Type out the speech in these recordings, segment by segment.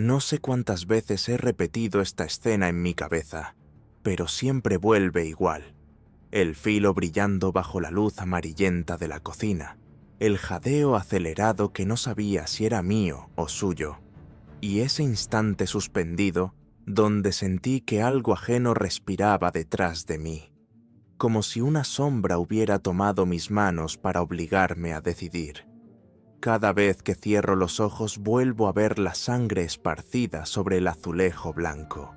No sé cuántas veces he repetido esta escena en mi cabeza, pero siempre vuelve igual. El filo brillando bajo la luz amarillenta de la cocina, el jadeo acelerado que no sabía si era mío o suyo, y ese instante suspendido donde sentí que algo ajeno respiraba detrás de mí, como si una sombra hubiera tomado mis manos para obligarme a decidir. Cada vez que cierro los ojos vuelvo a ver la sangre esparcida sobre el azulejo blanco,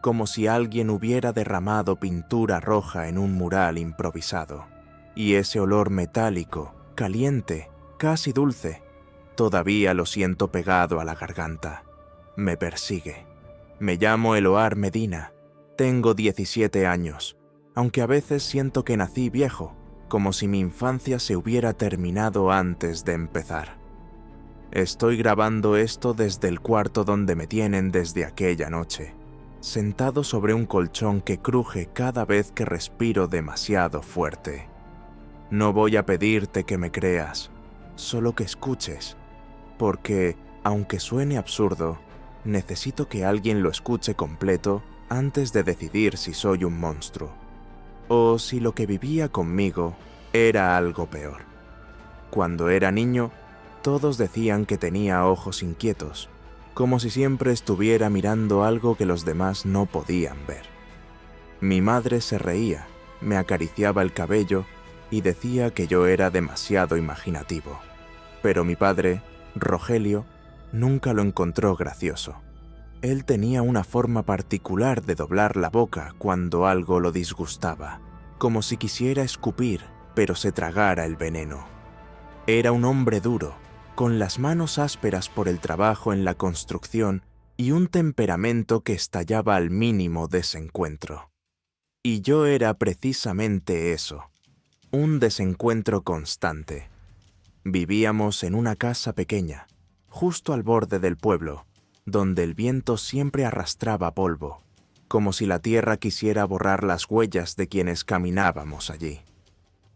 como si alguien hubiera derramado pintura roja en un mural improvisado. Y ese olor metálico, caliente, casi dulce, todavía lo siento pegado a la garganta. Me persigue. Me llamo Eloar Medina. Tengo 17 años, aunque a veces siento que nací viejo, como si mi infancia se hubiera terminado antes de empezar. Estoy grabando esto desde el cuarto donde me tienen desde aquella noche, sentado sobre un colchón que cruje cada vez que respiro demasiado fuerte. No voy a pedirte que me creas, solo que escuches, porque, aunque suene absurdo, necesito que alguien lo escuche completo antes de decidir si soy un monstruo, o si lo que vivía conmigo era algo peor. Cuando era niño, todos decían que tenía ojos inquietos, como si siempre estuviera mirando algo que los demás no podían ver. Mi madre se reía, me acariciaba el cabello y decía que yo era demasiado imaginativo. Pero mi padre, Rogelio, nunca lo encontró gracioso. Él tenía una forma particular de doblar la boca cuando algo lo disgustaba, como si quisiera escupir, pero se tragara el veneno. Era un hombre duro, con las manos ásperas por el trabajo en la construcción y un temperamento que estallaba al mínimo desencuentro. Y yo era precisamente eso, un desencuentro constante. Vivíamos en una casa pequeña, justo al borde del pueblo, donde el viento siempre arrastraba polvo, como si la tierra quisiera borrar las huellas de quienes caminábamos allí.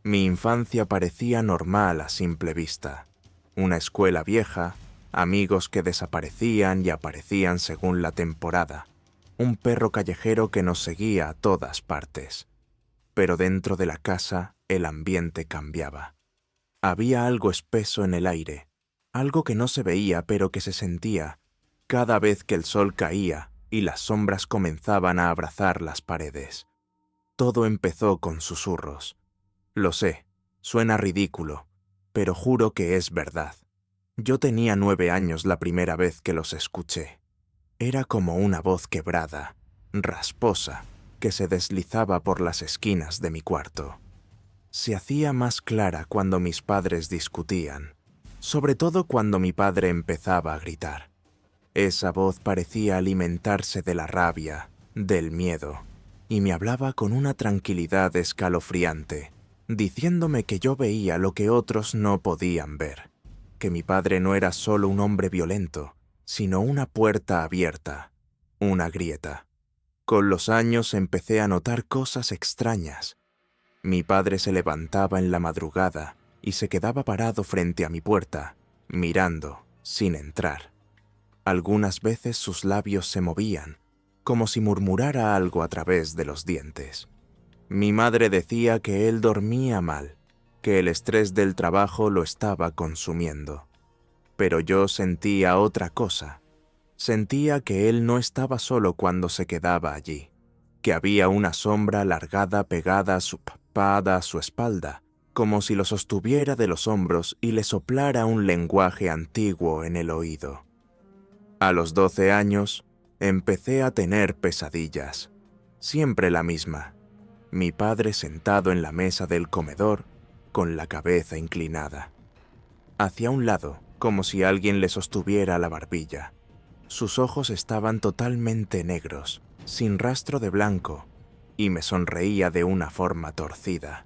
Mi infancia parecía normal a simple vista. Una escuela vieja, amigos que desaparecían y aparecían según la temporada, un perro callejero que nos seguía a todas partes. Pero dentro de la casa el ambiente cambiaba. Había algo espeso en el aire, algo que no se veía pero que se sentía cada vez que el sol caía y las sombras comenzaban a abrazar las paredes. Todo empezó con susurros. Lo sé, suena ridículo, pero juro que es verdad. Yo tenía 9 años la primera vez que los escuché. Era como una voz quebrada, rasposa, que se deslizaba por las esquinas de mi cuarto. Se hacía más clara cuando mis padres discutían, sobre todo cuando mi padre empezaba a gritar. Esa voz parecía alimentarse de la rabia, del miedo, y me hablaba con una tranquilidad escalofriante, diciéndome que yo veía lo que otros no podían ver, que mi padre no era solo un hombre violento, sino una puerta abierta, una grieta. Con los años empecé a notar cosas extrañas. Mi padre se levantaba en la madrugada y se quedaba parado frente a mi puerta, mirando, sin entrar. Algunas veces sus labios se movían, como si murmurara algo a través de los dientes. Mi madre decía que él dormía mal, que el estrés del trabajo lo estaba consumiendo. Pero yo sentía otra cosa. Sentía que él no estaba solo cuando se quedaba allí, que había una sombra alargada pegada a su espalda, como si lo sostuviera de los hombros y le soplara un lenguaje antiguo en el oído. A los 12 años, empecé a tener pesadillas, siempre la misma. Mi padre sentado en la mesa del comedor, con la cabeza inclinada. Hacia un lado, como si alguien le sostuviera la barbilla. Sus ojos estaban totalmente negros, sin rastro de blanco, y me sonreía de una forma torcida.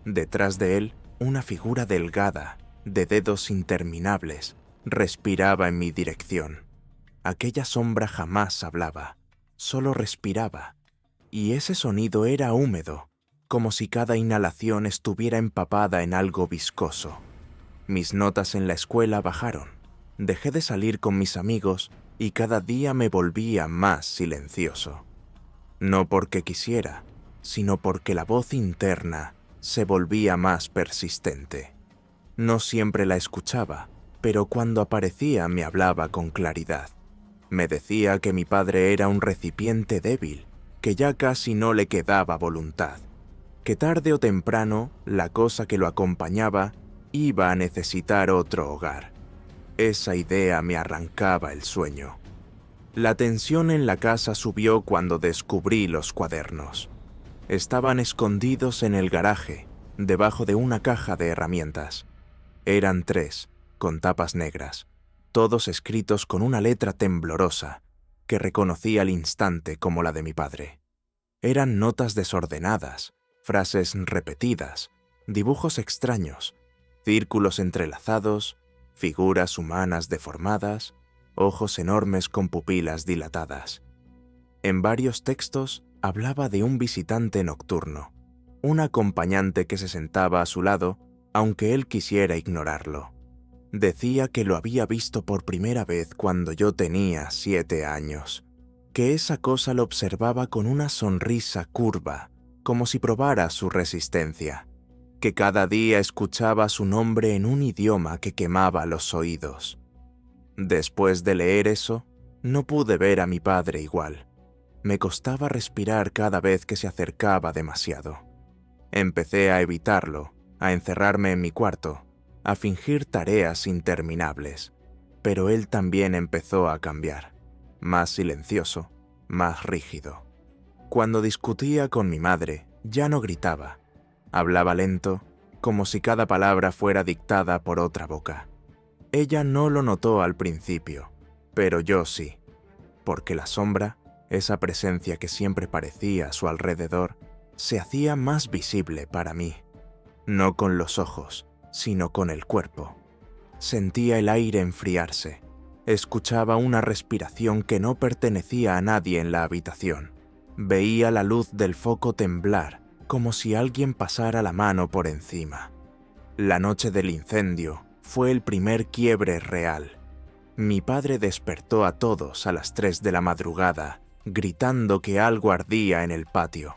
Detrás de él, una figura delgada, de dedos interminables, respiraba en mi dirección. Aquella sombra jamás hablaba, solo respiraba, y ese sonido era húmedo, como si cada inhalación estuviera empapada en algo viscoso. Mis notas en la escuela bajaron. Dejé de salir con mis amigos y cada día me volvía más silencioso. No porque quisiera, sino porque la voz interna se volvía más persistente. No siempre la escuchaba, pero cuando aparecía me hablaba con claridad. Me decía que mi padre era un recipiente débil, que ya casi no le quedaba voluntad, que tarde o temprano la cosa que lo acompañaba iba a necesitar otro hogar. Esa idea me arrancaba el sueño. La tensión en la casa subió cuando descubrí los cuadernos. Estaban escondidos en el garaje, debajo de una caja de herramientas. Eran 3, con tapas negras, todos escritos con una letra temblorosa, que reconocí al instante como la de mi padre. Eran notas desordenadas, frases repetidas, dibujos extraños, círculos entrelazados, figuras humanas deformadas, ojos enormes con pupilas dilatadas. En varios textos hablaba de un visitante nocturno, un acompañante que se sentaba a su lado, aunque él quisiera ignorarlo. Decía que lo había visto por primera vez cuando yo tenía 7 años, que esa cosa lo observaba con una sonrisa curva, como si probara su resistencia, que cada día escuchaba su nombre en un idioma que quemaba los oídos. Después de leer eso, no pude ver a mi padre igual. Me costaba respirar cada vez que se acercaba demasiado. Empecé a evitarlo, a encerrarme en mi cuarto, a fingir tareas interminables, pero él también empezó a cambiar, más silencioso, más rígido. Cuando discutía con mi madre, ya no gritaba, hablaba lento, como si cada palabra fuera dictada por otra boca. Ella no lo notó al principio, pero yo sí, porque la sombra, esa presencia que siempre parecía a su alrededor, se hacía más visible para mí, no con los ojos, sino con el cuerpo. Sentía el aire enfriarse, escuchaba una respiración que no pertenecía a nadie en la habitación, veía la luz del foco temblar como si alguien pasara la mano por encima. La noche del incendio fue el primer quiebre real. Mi padre despertó a todos a las 3 de la madrugada, gritando que algo ardía en el patio.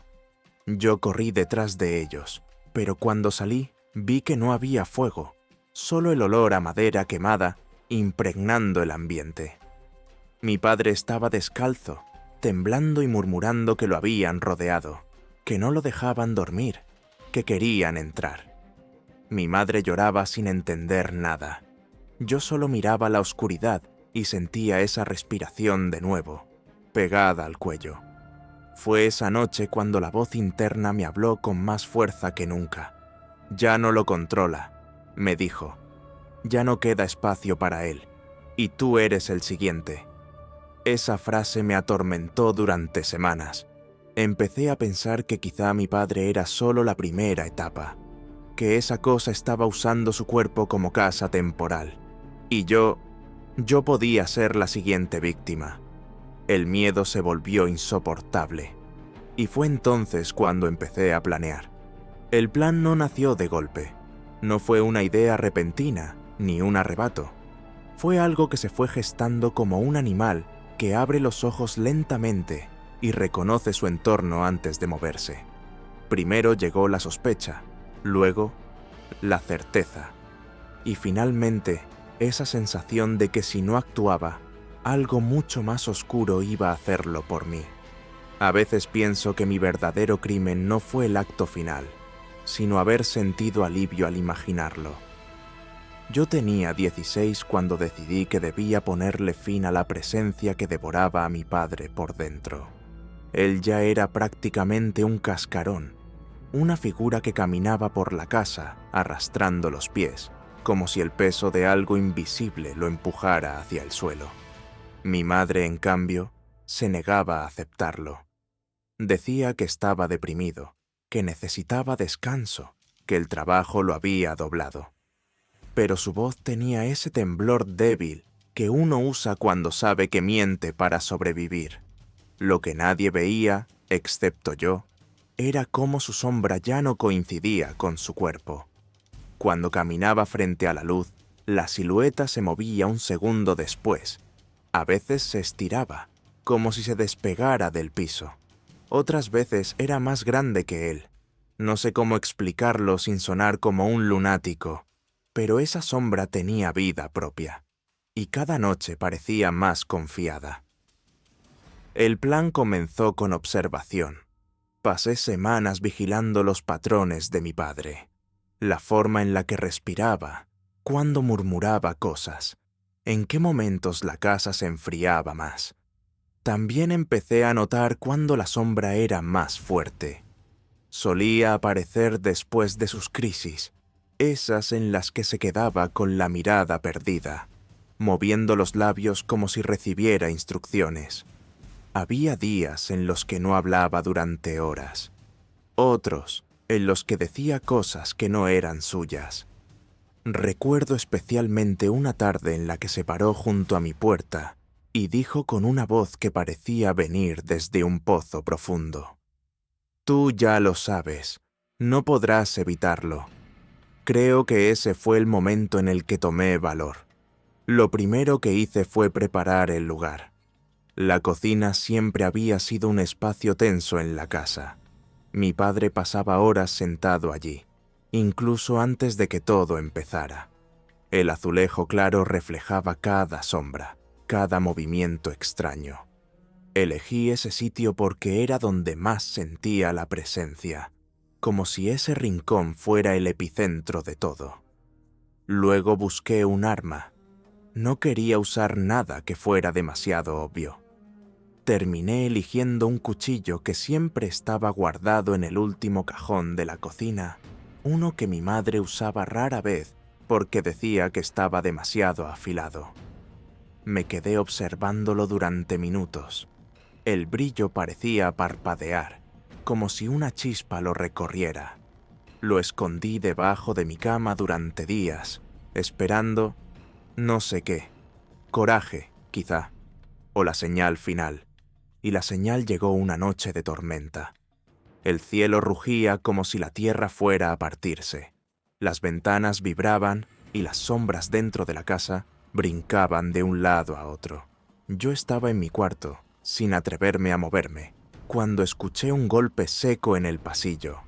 Yo corrí detrás de ellos, pero cuando salí vi que no había fuego, solo el olor a madera quemada impregnando el ambiente. Mi padre estaba descalzo, temblando y murmurando que lo habían rodeado, que no lo dejaban dormir, que querían entrar. Mi madre lloraba sin entender nada. Yo solo miraba la oscuridad y sentía esa respiración de nuevo, pegada al cuello. Fue esa noche cuando la voz interna me habló con más fuerza que nunca. «Ya no lo controla», me dijo. «Ya no queda espacio para él, y tú eres el siguiente». Esa frase me atormentó durante semanas. Empecé a pensar que quizá mi padre era solo la primera etapa, que esa cosa estaba usando su cuerpo como casa temporal, y yo podía ser la siguiente víctima. El miedo se volvió insoportable, y fue entonces cuando empecé a planear. El plan no nació de golpe, no fue una idea repentina, ni un arrebato. Fue algo que se fue gestando como un animal que abre los ojos lentamente y reconoce su entorno antes de moverse. Primero llegó la sospecha, luego la certeza, y finalmente esa sensación de que si no actuaba, algo mucho más oscuro iba a hacerlo por mí. A veces pienso que mi verdadero crimen no fue el acto final, sino haber sentido alivio al imaginarlo. Yo tenía 16 cuando decidí que debía ponerle fin a la presencia que devoraba a mi padre por dentro. Él ya era prácticamente un cascarón, una figura que caminaba por la casa arrastrando los pies, como si el peso de algo invisible lo empujara hacia el suelo. Mi madre, en cambio, se negaba a aceptarlo. Decía que estaba deprimido, que necesitaba descanso, que el trabajo lo había doblado. Pero su voz tenía ese temblor débil que uno usa cuando sabe que miente para sobrevivir. Lo que nadie veía, excepto yo, era cómo su sombra ya no coincidía con su cuerpo. Cuando caminaba frente a la luz, la silueta se movía un segundo después, A veces se estiraba, como si se despegara del piso. Otras veces era más grande que él. No sé cómo explicarlo sin sonar como un lunático, pero esa sombra tenía vida propia, y cada noche parecía más confiada. El plan comenzó con observación. Pasé semanas vigilando los patrones de mi padre, la forma en la que respiraba, cuándo murmuraba cosas, en qué momentos la casa se enfriaba más. También empecé a notar cuándo la sombra era más fuerte. Solía aparecer después de sus crisis, esas en las que se quedaba con la mirada perdida, moviendo los labios como si recibiera instrucciones. Había días en los que no hablaba durante horas, otros en los que decía cosas que no eran suyas. Recuerdo especialmente una tarde en la que se paró junto a mi puerta y dijo con una voz que parecía venir desde un pozo profundo: «Tú ya lo sabes, no podrás evitarlo». Creo que ese fue el momento en el que tomé valor. Lo primero que hice fue preparar el lugar. La cocina siempre había sido un espacio tenso en la casa. Mi padre pasaba horas sentado allí, incluso antes de que todo empezara. El azulejo claro reflejaba cada sombra, cada movimiento extraño. Elegí ese sitio porque era donde más sentía la presencia, como si ese rincón fuera el epicentro de todo. Luego busqué un arma. No quería usar nada que fuera demasiado obvio. Terminé eligiendo un cuchillo que siempre estaba guardado en el último cajón de la cocina, uno que mi madre usaba rara vez porque decía que estaba demasiado afilado. Me quedé observándolo durante minutos. El brillo parecía parpadear, como si una chispa lo recorriera. Lo escondí debajo de mi cama durante días, esperando no sé qué, coraje, quizá, o la señal final. Y la señal llegó una noche de tormenta. El cielo rugía como si la tierra fuera a partirse. Las ventanas vibraban y las sombras dentro de la casa brincaban de un lado a otro. Yo estaba en mi cuarto, sin atreverme a moverme, cuando escuché un golpe seco en el pasillo.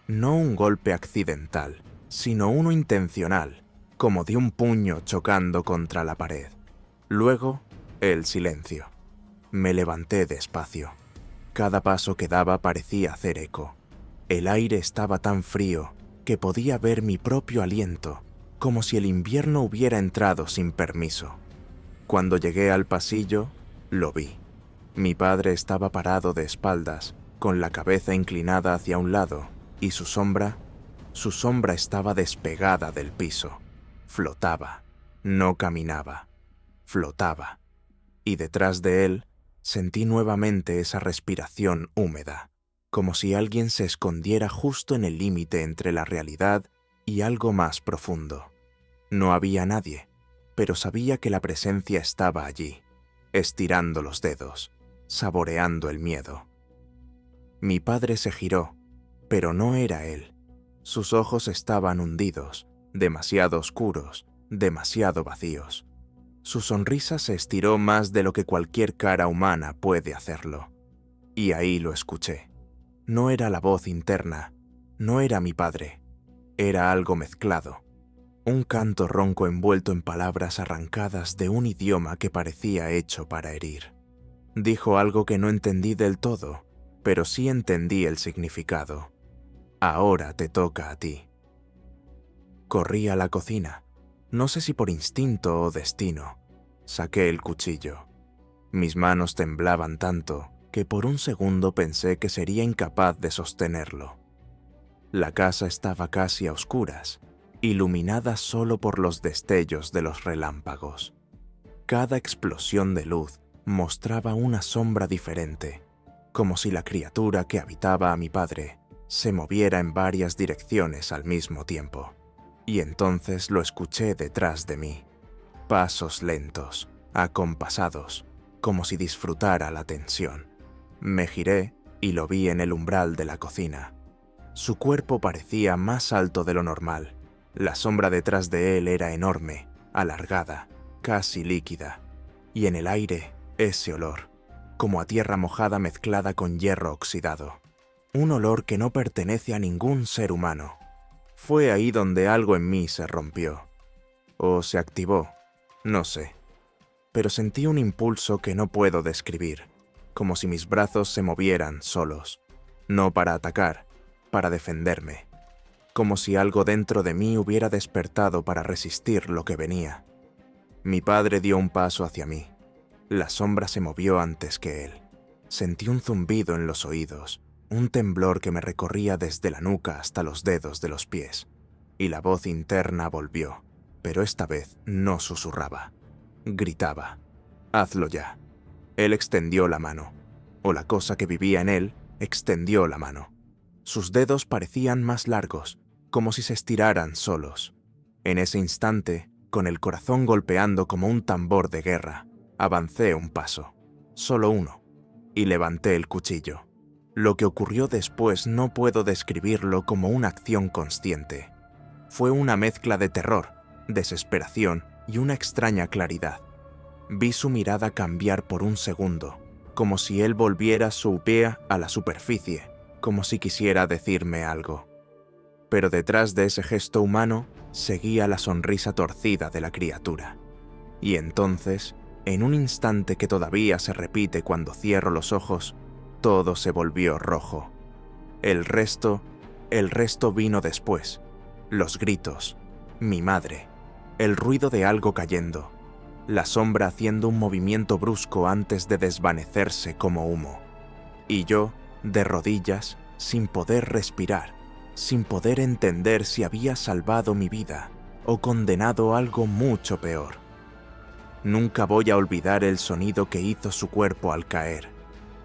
No un golpe accidental, sino uno intencional, como de un puño chocando contra la pared. Luego, el silencio. Me levanté despacio. Cada paso que daba parecía hacer eco. El aire estaba tan frío que podía ver mi propio aliento, como si el invierno hubiera entrado sin permiso. Cuando llegué al pasillo, lo vi. Mi padre estaba parado de espaldas, con la cabeza inclinada hacia un lado, y su sombra estaba despegada del piso. Flotaba, no caminaba, flotaba. Y detrás de él, sentí nuevamente esa respiración húmeda, como si alguien se escondiera justo en el límite entre la realidad y algo más profundo. No había nadie, pero sabía que la presencia estaba allí, estirando los dedos, saboreando el miedo. Mi padre se giró, pero no era él. Sus ojos estaban hundidos, demasiado oscuros, demasiado vacíos. Su sonrisa se estiró más de lo que cualquier cara humana puede hacerlo. Y ahí lo escuché. No era la voz interna, no era mi padre. Era algo mezclado. Un canto ronco envuelto en palabras arrancadas de un idioma que parecía hecho para herir. Dijo algo que no entendí del todo, pero sí entendí el significado. Ahora te toca a ti. Corrí a la cocina. No sé si por instinto o destino. Saqué el cuchillo. Mis manos temblaban tanto que por un segundo pensé que sería incapaz de sostenerlo. La casa estaba casi a oscuras, iluminada solo por los destellos de los relámpagos. Cada explosión de luz mostraba una sombra diferente, como si la criatura que habitaba a mi padre se moviera en varias direcciones al mismo tiempo. Y entonces lo escuché detrás de mí. Pasos lentos, acompasados, como si disfrutara la tensión. Me giré y lo vi en el umbral de la cocina. Su cuerpo parecía más alto de lo normal. La sombra detrás de él era enorme, alargada, casi líquida. y en el aire ese olor, como a tierra mojada mezclada con hierro oxidado. Un olor que no pertenece a ningún ser humano. Fue ahí donde algo en mí se rompió. O se activó, no sé. Pero sentí un impulso que no puedo describir, como si mis brazos se movieran solos, no para atacar, para defenderme, como si algo dentro de mí hubiera despertado para resistir lo que venía. Mi padre dio un paso hacia mí. La sombra se movió antes que él. Sentí un zumbido en los oídos, un temblor que me recorría desde la nuca hasta los dedos de los pies, y la voz interna volvió, pero esta vez no susurraba. Gritaba: «Hazlo ya». Él extendió la mano, o la cosa que vivía en él extendió la mano. Sus dedos parecían más largos, como si se estiraran solos. En ese instante, con el corazón golpeando como un tambor de guerra, avancé un paso, solo uno, y levanté el cuchillo. Lo que ocurrió después no puedo describirlo como una acción consciente. Fue una mezcla de terror, desesperación y una extraña claridad. Vi su mirada cambiar por un segundo, como si él volviera su pie a la superficie, como si quisiera decirme algo. Pero detrás de ese gesto humano seguía la sonrisa torcida de la criatura. Y entonces, en un instante que todavía se repite cuando cierro los ojos, todo se volvió rojo. El resto vino después. Los gritos, mi madre, el ruido de algo cayendo, la sombra haciendo un movimiento brusco antes de desvanecerse como humo. Y yo, de rodillas, sin poder respirar, sin poder entender si había salvado mi vida o condenado algo mucho peor. Nunca voy a olvidar el sonido que hizo su cuerpo al caer.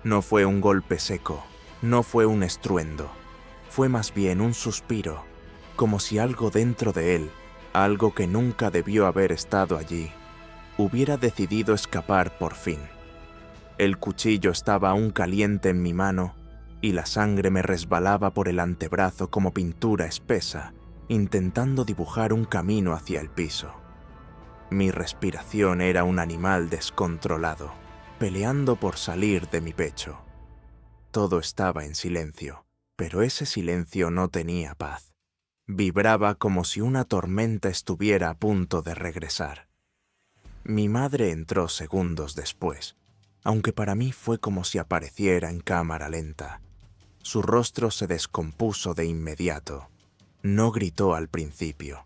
No fue un golpe seco, no fue un estruendo, fue más bien un suspiro, como si algo dentro de él, algo que nunca debió haber estado allí, hubiera decidido escapar por fin. El cuchillo estaba aún caliente en mi mano y la sangre me resbalaba por el antebrazo como pintura espesa, intentando dibujar un camino hacia el piso. Mi respiración era un animal descontrolado, peleando por salir de mi pecho. Todo estaba en silencio, pero ese silencio no tenía paz. Vibraba como si una tormenta estuviera a punto de regresar. Mi madre entró segundos después, aunque para mí fue como si apareciera en cámara lenta. Su rostro se descompuso de inmediato. No gritó al principio.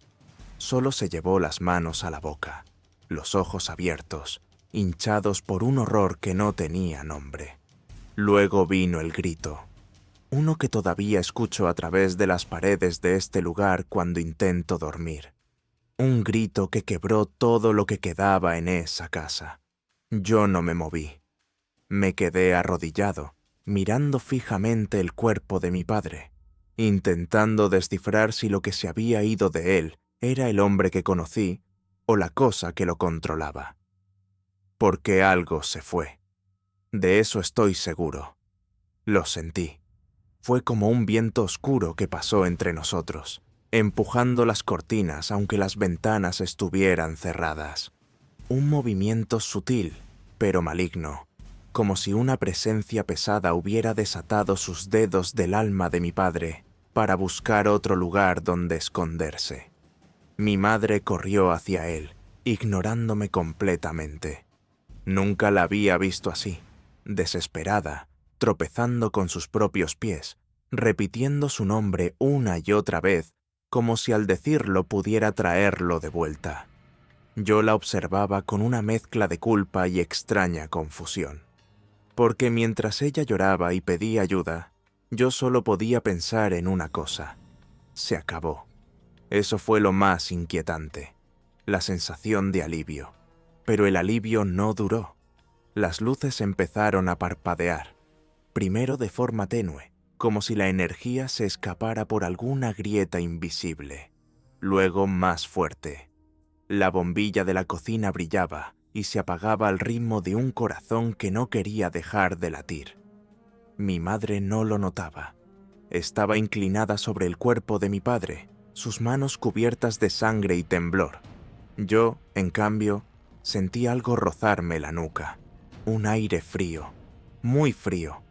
Solo se llevó las manos a la boca, los ojos abiertos, hinchados por un horror que no tenía nombre. Luego vino el grito, uno que todavía escucho a través de las paredes de este lugar cuando intento dormir. Un grito que quebró todo lo que quedaba en esa casa. Yo no me moví. Me quedé arrodillado, mirando fijamente el cuerpo de mi padre, intentando descifrar si lo que se había ido de él era el hombre que conocí o la cosa que lo controlaba. Porque algo se fue. De eso estoy seguro. Lo sentí. Fue como un viento oscuro que pasó entre nosotros, empujando las cortinas aunque las ventanas estuvieran cerradas. Un movimiento sutil, pero maligno, como si una presencia pesada hubiera desatado sus dedos del alma de mi padre para buscar otro lugar donde esconderse. Mi madre corrió hacia él, ignorándome completamente. Nunca la había visto así, desesperada, tropezando con sus propios pies, repitiendo su nombre una y otra vez, como si al decirlo pudiera traerlo de vuelta. Yo la observaba con una mezcla de culpa y extraña confusión. Porque mientras ella lloraba y pedía ayuda, yo solo podía pensar en una cosa: se acabó. Eso fue lo más inquietante, la sensación de alivio. Pero el alivio no duró. Las luces empezaron a parpadear, primero de forma tenue, como si la energía se escapara por alguna grieta invisible. Luego más fuerte. La bombilla de la cocina brillaba y se apagaba al ritmo de un corazón que no quería dejar de latir. Mi madre no lo notaba. Estaba inclinada sobre el cuerpo de mi padre, sus manos cubiertas de sangre y temblor. Yo, en cambio, Sentí algo rozarme la nuca, un aire frío, muy frío,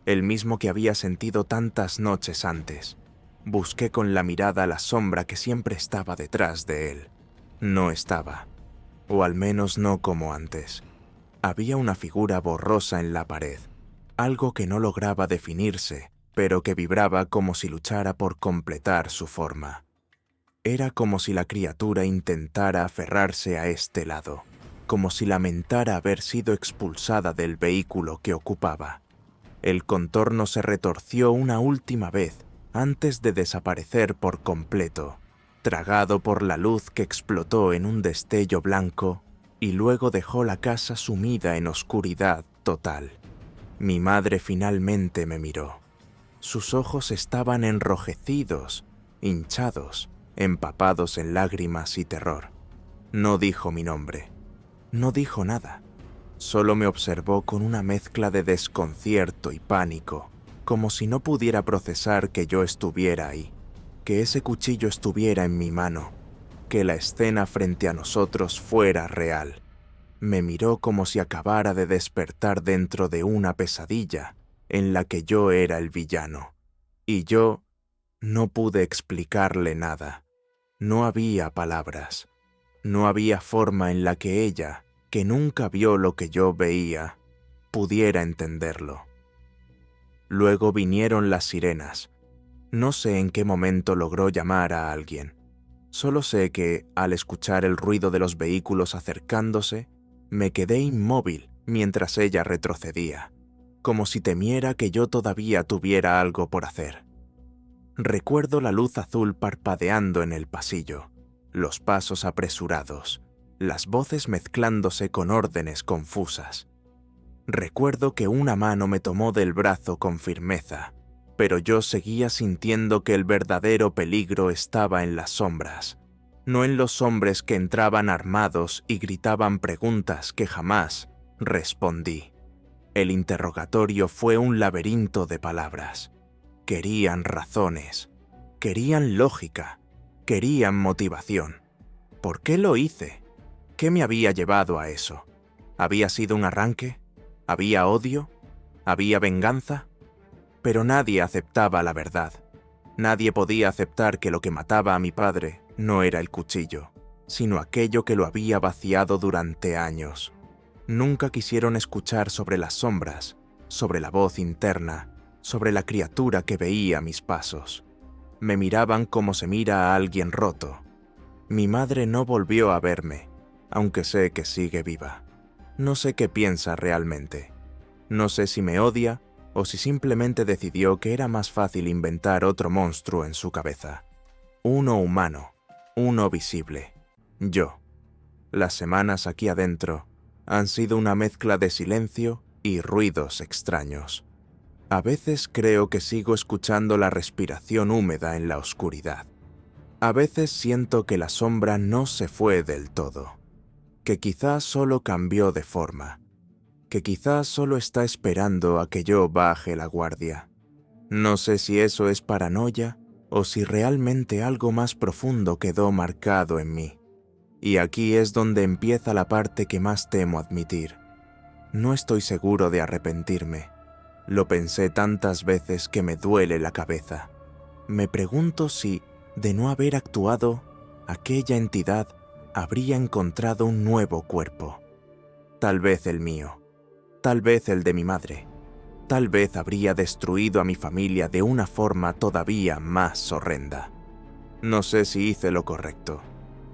el mismo que había sentido tantas noches antes. Busqué con la mirada la sombra que siempre estaba detrás de él. No estaba, o al menos no como antes. Había una figura borrosa en la pared, algo que no lograba definirse, pero que vibraba como si luchara por completar su forma. Era como si la criatura intentara aferrarse a este lado, como si lamentara haber sido expulsada del vehículo que ocupaba. El contorno se retorció una última vez antes de desaparecer por completo, tragado por la luz que explotó en un destello blanco y luego dejó la casa sumida en oscuridad total. Mi madre finalmente me miró. Sus ojos estaban enrojecidos, hinchados, empapados en lágrimas y terror. No dijo mi nombre. No dijo nada. Solo me observó con una mezcla de desconcierto y pánico, como si no pudiera procesar que yo estuviera ahí, que ese cuchillo estuviera en mi mano, que la escena frente a nosotros fuera real. Me miró como si acabara de despertar dentro de una pesadilla en la que yo era el villano. Y yo no pude explicarle nada. No había palabras. No había forma en la que ella, que nunca vio lo que yo veía, pudiera entenderlo. Luego vinieron las sirenas. No sé en qué momento logró llamar a alguien. Solo sé que, al escuchar el ruido de los vehículos acercándose, me quedé inmóvil mientras ella retrocedía, como si temiera que yo todavía tuviera algo por hacer. Recuerdo la luz azul parpadeando en el pasillo, los pasos apresurados, las voces mezclándose con órdenes confusas. Recuerdo que una mano me tomó del brazo con firmeza, pero yo seguía sintiendo que el verdadero peligro estaba en las sombras, no en los hombres que entraban armados y gritaban preguntas que jamás respondí. El interrogatorio fue un laberinto de palabras. Querían razones, querían lógica, querían motivación. ¿Por qué lo hice? ¿Qué me había llevado a eso? ¿Había sido un arranque? ¿Había odio? ¿Había venganza? Pero nadie aceptaba la verdad. Nadie podía aceptar que lo que mataba a mi padre no era el cuchillo, sino aquello que lo había vaciado durante años. Nunca quisieron escuchar sobre las sombras, sobre la voz interna, sobre la criatura que veía mis pasos. Me miraban como se mira a alguien roto. Mi madre no volvió a verme, aunque sé que sigue viva. No sé qué piensa realmente. No sé si me odia o si simplemente decidió que era más fácil inventar otro monstruo en su cabeza. Uno humano, uno visible. Yo. Las semanas aquí adentro han sido una mezcla de silencio y ruidos extraños. A veces creo que sigo escuchando la respiración húmeda en la oscuridad. A veces siento que la sombra no se fue del todo, que quizás solo cambió de forma, que quizás solo está esperando a que yo baje la guardia. No sé si eso es paranoia o si realmente algo más profundo quedó marcado en mí. Y aquí es donde empieza la parte que más temo admitir. No estoy seguro de arrepentirme. Lo pensé tantas veces que me duele la cabeza. Me pregunto si, de no haber actuado, aquella entidad habría encontrado un nuevo cuerpo. Tal vez el mío, tal vez el de mi madre, tal vez habría destruido a mi familia de una forma todavía más horrenda. No sé si hice lo correcto.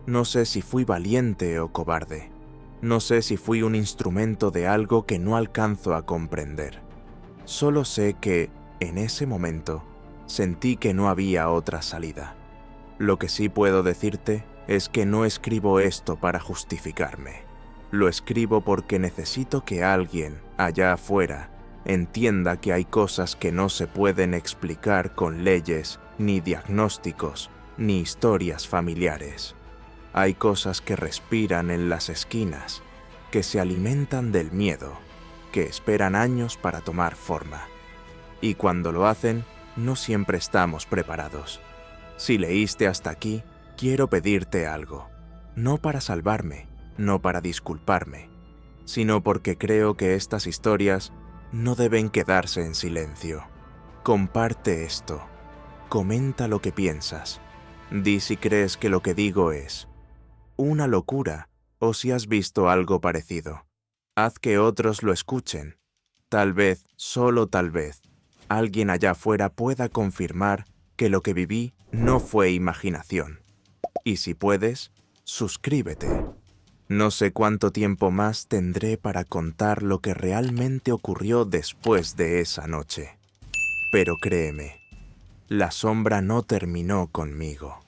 No sé si fui valiente o cobarde. No sé si fui un instrumento de algo que no alcanzo a comprender. Solo sé que, en ese momento, sentí que no había otra salida. Lo que sí puedo decirte es que no escribo esto para justificarme. Lo escribo porque necesito que alguien, allá afuera, entienda que hay cosas que no se pueden explicar con leyes, ni diagnósticos, ni historias familiares. Hay cosas que respiran en las esquinas, que se alimentan del miedo, que esperan años para tomar forma. Y cuando lo hacen, no siempre estamos preparados. Si leíste hasta aquí, quiero pedirte algo. No para salvarme, no para disculparme, sino porque creo que estas historias no deben quedarse en silencio. Comparte esto. Comenta lo que piensas. Di si crees que lo que digo es una locura o si has visto algo parecido. Haz que otros lo escuchen. Tal vez, solo tal vez, alguien allá afuera pueda confirmar que lo que viví no fue imaginación. Y si puedes, suscríbete. No sé cuánto tiempo más tendré para contar lo que realmente ocurrió después de esa noche. Pero créeme, la sombra no terminó conmigo.